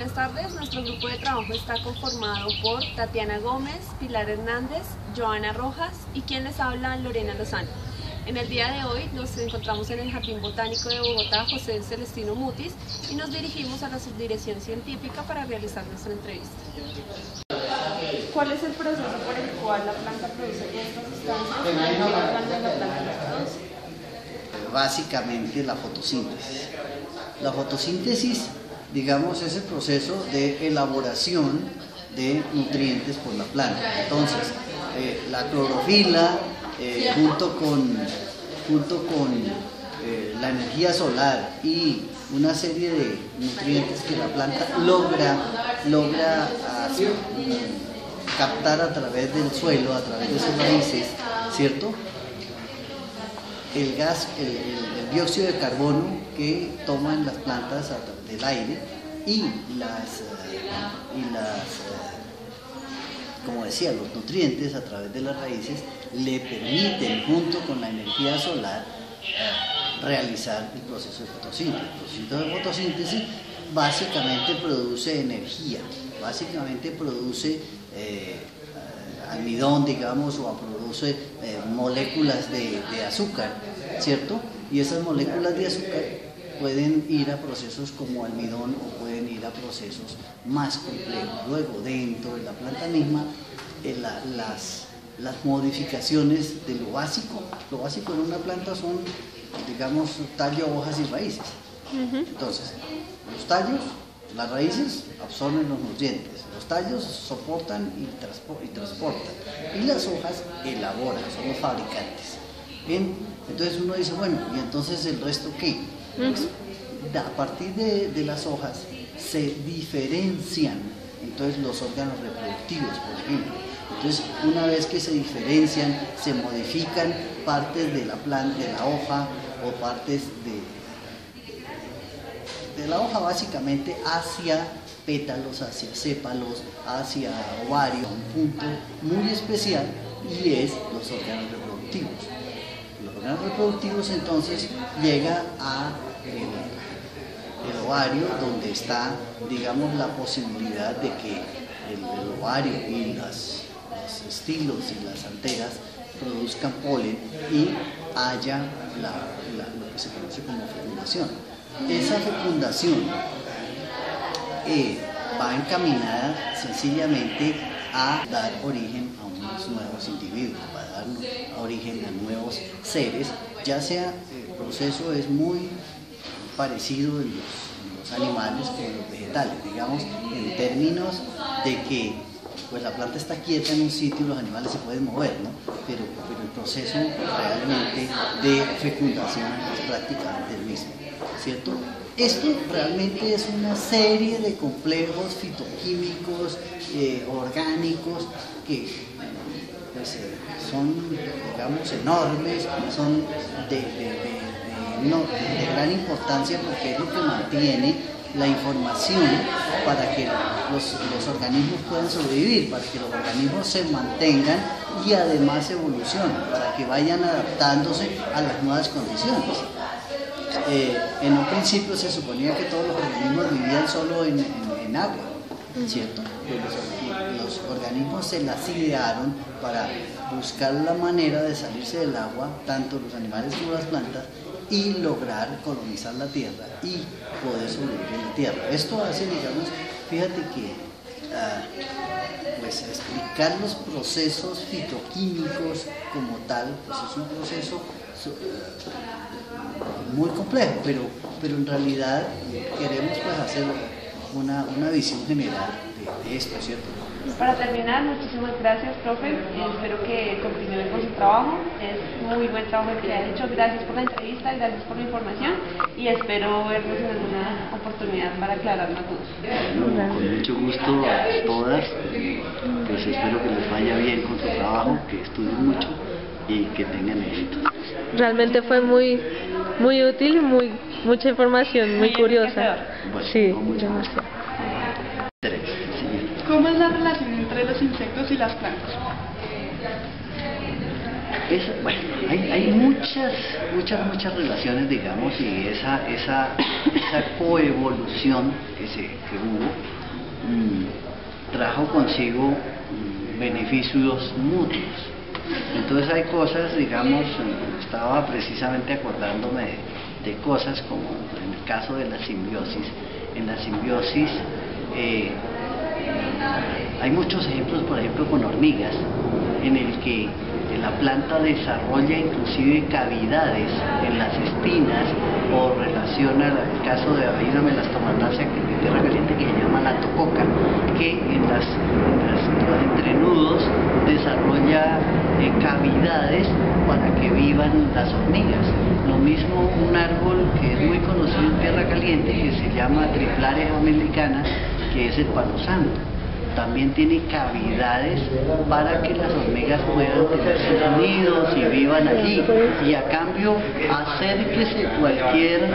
Buenas tardes, nuestro grupo de trabajo está conformado por Tatiana Gómez, Pilar Hernández, Joana Rojas y quien les habla, Lorena Lozano. En el día de hoy nos encontramos en el Jardín Botánico de Bogotá, José Celestino Mutis, y nos dirigimos a la subdirección científica para realizar nuestra entrevista. ¿Cuál es el proceso por el cual la planta produce estas sustancias y qué órgano de la planta las produce? Básicamente la fotosíntesis. La fotosíntesis, digamos, es el proceso de elaboración de nutrientes por la planta. Entonces, la clorofila, junto con la energía solar y una serie de nutrientes que la planta logra captar a través del suelo, a través de sus raíces, ¿cierto? El gas, el dióxido de carbono que toman las plantas del aire y como decía, los nutrientes a través de las raíces le permiten, junto con la energía solar, realizar el proceso de fotosíntesis. El proceso de fotosíntesis básicamente produce energía, básicamente produce almidón, digamos, o produce moléculas de azúcar, ¿cierto? Y esas moléculas de azúcar pueden ir a procesos como almidón o pueden ir a procesos más complejos. Luego, dentro de la planta misma, las modificaciones de lo básico en una planta son, digamos, tallo, hojas y raíces. Entonces, los tallos, las raíces absorben los nutrientes, los tallos soportan y transportan, y las hojas elaboran, son los fabricantes. Bien, entonces uno dice, bueno, ¿y entonces el resto qué? Pues, a partir de las hojas se diferencian entonces los órganos reproductivos, por ejemplo. Entonces, una vez que se diferencian, se modifican partes de la planta, de la hoja, o partes de la hoja básicamente hacia pétalos, hacia sépalos, hacia ovario, un punto muy especial, y es los órganos reproductivos. Los órganos reproductivos entonces llega a el ovario, donde está, digamos, la posibilidad de que el ovario y los estilos y las anteras produzcan polen y haya lo que se conoce como fecundación. Esa fecundación va encaminada sencillamente a dar origen a unos nuevos individuos, va a dar origen a nuevos seres, ya sea el proceso es muy parecido en los animales como en los vegetales, digamos, en términos de que pues la planta está quieta en un sitio y los animales se pueden mover, ¿no? Pero el proceso realmente de fecundación es prácticamente el mismo, ¿cierto? Esto realmente es una serie de complejos fitoquímicos, orgánicos, que pues, son, digamos, enormes, son de gran importancia, porque es lo que mantiene la información para que los organismos puedan sobrevivir, para que los organismos se mantengan y además evolucionen, para que vayan adaptándose a las nuevas condiciones. En un principio se suponía que todos los organismos vivían solo en agua, ¿cierto? Los organismos se las idearon para buscar la manera de salirse del agua, tanto los animales como las plantas, y lograr colonizar la tierra y poder sobrevivir en la tierra. Esto hace, digamos, fíjate que pues explicar los procesos fitoquímicos como tal, pues es un proceso muy complejo, pero en realidad queremos pues hacer una visión general de esto, ¿cierto? Para terminar, muchísimas gracias, profe. Espero que continúen con su trabajo. Es muy buen trabajo el que han hecho. Gracias por la entrevista, gracias por la información y espero vernos en alguna oportunidad para aclarar más dudas. Con mucho gusto a todas. Pues espero que les vaya bien con su trabajo, que estudien mucho y que tengan éxito. Realmente fue muy útil y mucha información, muy curiosa. Bueno, sí, demasiado. ¿Cómo es la relación entre los insectos y las plantas? Bueno, hay muchas relaciones, digamos, y esa coevolución que hubo trajo consigo beneficios mutuos. Entonces hay cosas, digamos, estaba precisamente acordándome de cosas como en el caso de la simbiosis. En la simbiosis hay muchos ejemplos, por ejemplo, con hormigas, en el que la planta desarrolla inclusive cavidades en las espinas o relaciona el caso de una melastomataceae de tierra caliente que se llama la tococa, que en los entrenudos desarrolla cavidades para que vivan las hormigas. Lo mismo un árbol que es muy conocido en tierra caliente que se llama Triplares americana, que es el palo santo. También tiene cavidades para que las hormigas puedan tener sus nidos y vivan allí, y a cambio acérquese cualquier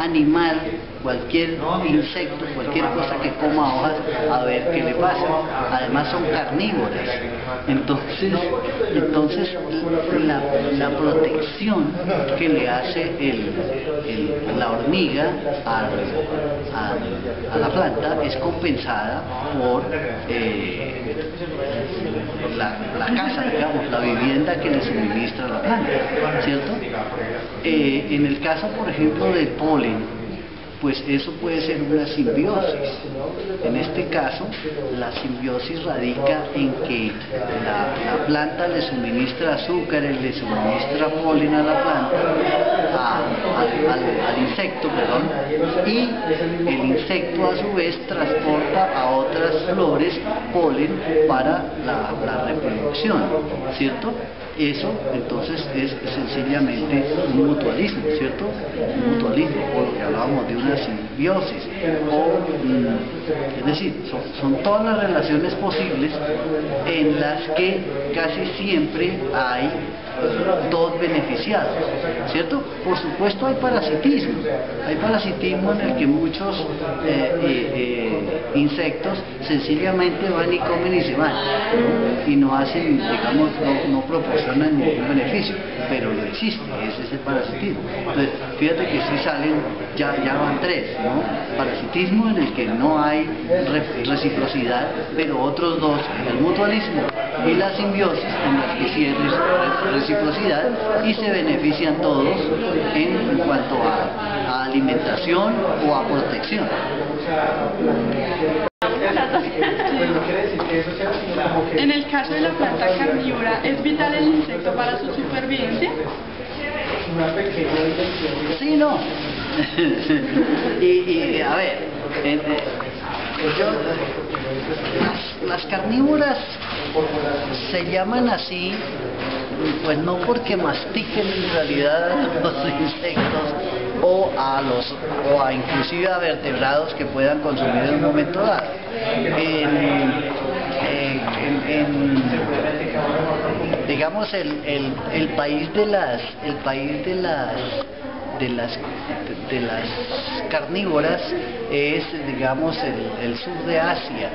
animal, cualquier insecto, cualquier cosa que coma hojas, a ver qué le pasa. Además son carnívoras. Entonces la protección que le hace la hormiga a la planta es compensada por la casa, digamos, la vivienda que le suministra la planta, ¿cierto? En el caso, por ejemplo, del polen, pues eso puede ser una simbiosis. En este caso, la simbiosis radica en que la planta le suministra azúcares, le suministra polen a la planta, al insecto, perdón, y el insecto a su vez transporta a otras flores polen para la reproducción, ¿cierto? Eso entonces es sencillamente un mutualismo, ¿cierto? Un mutualismo, o lo que hablábamos de una simbiosis, es decir, son todas las relaciones posibles en las que casi siempre hay dos beneficiados, ¿cierto? Por supuesto hay parasitismo en el que muchos insectos sencillamente van y comen y se van, ¿no? Y no hacen, digamos, no proporcionan ningún beneficio, pero lo existe, ese es el parasitismo. Entonces, fíjate que si salen, ya van tres, ¿no? Parasitismo en el que no hay reciprocidad, pero otros dos, el mutualismo y la simbiosis, en las que sí hay reciprocidad y se benefician todos en cuanto a alimentación o a protección. En el caso de la planta carnívora, ¿es vital el insecto para su supervivencia? Sí, no. y a ver, las carnívoras se llaman así, pues no porque mastiquen en realidad los insectos o a inclusive a vertebrados que puedan consumir en un momento dado. Digamos el país de las carnívoras es, digamos, el sur de Asia,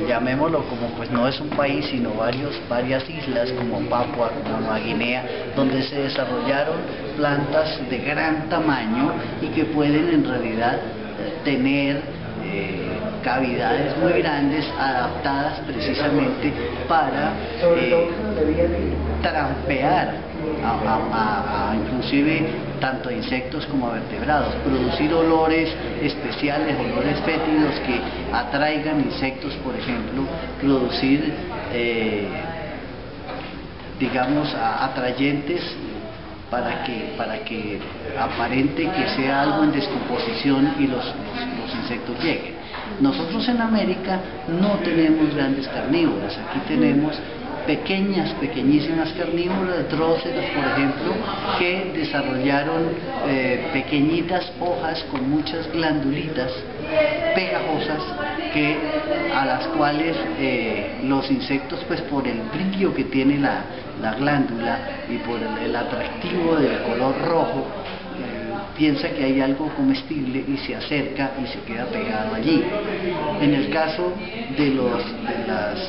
llamémoslo como, pues no es un país sino varias islas como Papua, como Nueva Guinea, donde se desarrollaron plantas de gran tamaño y que pueden en realidad tener cavidades muy grandes adaptadas precisamente para trampear inclusive tanto a insectos como a vertebrados, producir olores especiales, olores fétidos que atraigan insectos, por ejemplo, producir digamos atrayentes para que aparente que sea algo en descomposición y los insectos lleguen. Nosotros en América no tenemos grandes carnívoros, aquí tenemos pequeñísimas carnívoras, dróseras por ejemplo, que desarrollaron pequeñitas hojas con muchas glandulitas pegajosas a las cuales los insectos, pues por el brillo que tiene la glándula y por el atractivo del color rojo, piensa que hay algo comestible y se acerca y se queda pegado allí. En el caso de las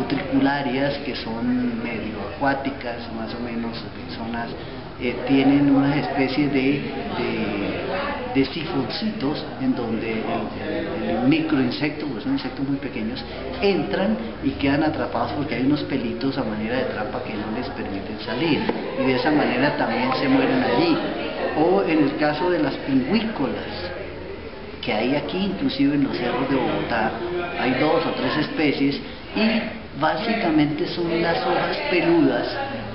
utricularias, que son medio acuáticas, más o menos zonas, tienen unas especies de sifoncitos en donde el microinsecto, pues son insectos muy pequeños, entran y quedan atrapados porque hay unos pelitos a manera de trampa que no les permiten salir, y de esa manera también se mueren allí. O en el caso de las pingüícolas, que hay aquí, inclusive en los cerros de Bogotá, hay 2 o 3 especies, y básicamente son las hojas peludas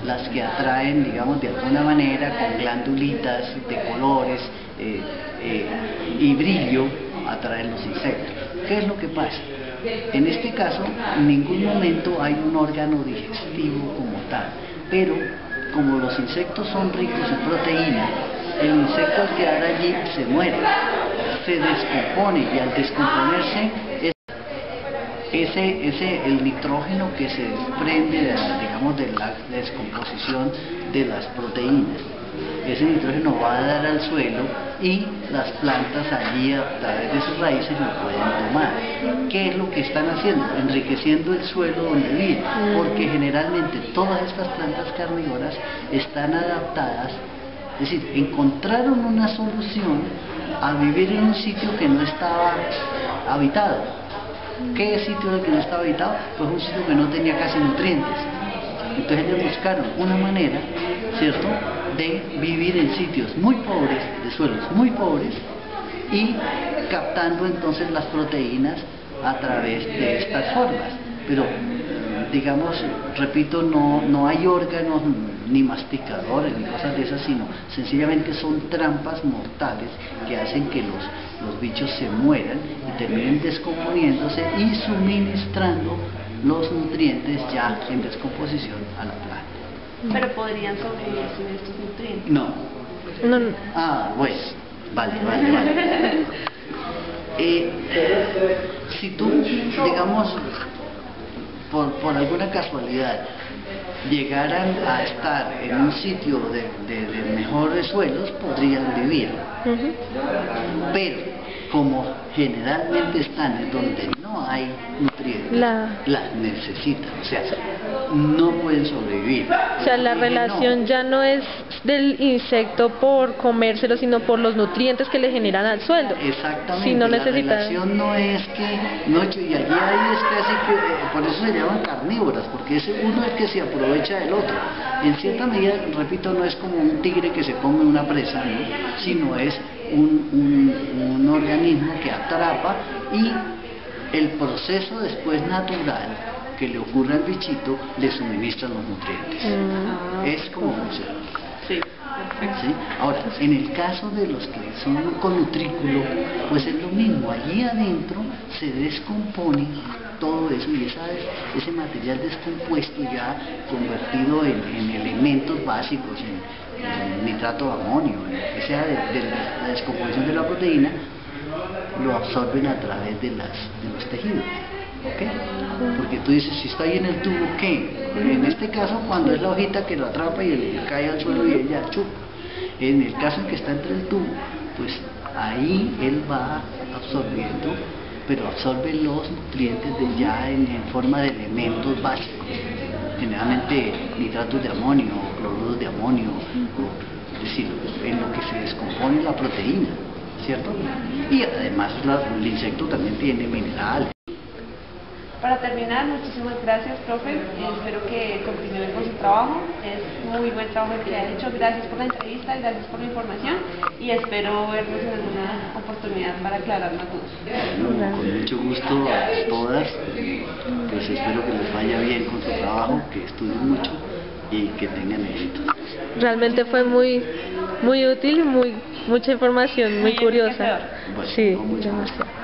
las que atraen, digamos, de alguna manera, con glandulitas de colores y brillo, atraen los insectos. ¿Qué es lo que pasa? En este caso, en ningún momento hay un órgano digestivo como tal, pero como los insectos son ricos en proteína, el insecto al quedar allí se muere, se descompone, y al descomponerse el nitrógeno que se desprende de la descomposición de las proteínas, ese nitrógeno va a dar al suelo, y las plantas allí a través de sus raíces lo pueden tomar. ¿Qué es lo que están haciendo? Enriqueciendo el suelo donde viven, porque generalmente todas estas plantas carnívoras están adaptadas, es decir, encontraron una solución a vivir en un sitio que no estaba habitado. ¿Qué sitio era el que no estaba habitado? Pues un sitio que no tenía casi nutrientes. Entonces ellos buscaron una manera, ¿cierto?, de vivir en sitios muy pobres, de suelos muy pobres, y captando entonces las proteínas a través de estas formas. Pero, digamos, repito, no hay órganos ni masticadores ni cosas de esas, sino sencillamente son trampas mortales que hacen que los bichos se mueran y terminen descomponiéndose y suministrando los nutrientes ya en descomposición a la planta. Pero podrían sobrevivir sin estos nutrientes. No. Ah, pues, vale. Si tú, digamos, por alguna casualidad llegaran a estar en un sitio de mejores suelos, podrían vivir. Pero como generalmente están en donde no hay nutrientes, las necesitan, o sea, no pueden sobrevivir. O sea, la relación ya no es del insecto por comérselo, sino por los nutrientes que le generan al suelo. Exactamente, si no la relación no es que, y allí hay es casi que, por eso se llaman carnívoras, porque es uno el que se aprovecha del otro. En cierta medida, repito, no es como un tigre que se come una presa, ¿no?, sino es un organismo que atrapa, y el proceso después natural que le ocurre al bichito le suministra los nutrientes. Es como funciona. Sí. ¿Sí? Ahora, en el caso de los que son con nutrículo, pues es lo mismo. Allí adentro se descompone todo eso, y ese material descompuesto, ya convertido en elementos básicos, en nitrato de amonio, en lo que sea de la descomposición de la proteína, lo absorben a través de los tejidos. ¿Okay? Porque tú dices, si está ahí en el tubo, ¿qué? En este caso, cuando es la hojita que lo atrapa y cae al suelo y ella chupa. En el caso en que está entre el tubo, pues ahí él va absorbiendo, pero absorbe los nutrientes ya en forma de elementos básicos, generalmente nitratos de amonio, cloruros de amonio, es decir, en lo que se descompone la proteína, ¿cierto? Y además el insecto también tiene minerales. Para terminar, muchísimas gracias, profe. Espero que continúe con su trabajo. Es muy buen trabajo el que ha hecho. Gracias por la entrevista, gracias por la información, y espero vernos en alguna oportunidad para aclarar más dudas. Con mucho gusto a todas. Pues espero que les vaya bien con su trabajo, que estudien mucho y que tengan éxito. Realmente fue muy útil y mucha información, muy curiosa. Bueno, Sí, con mucho gusto. demasiado.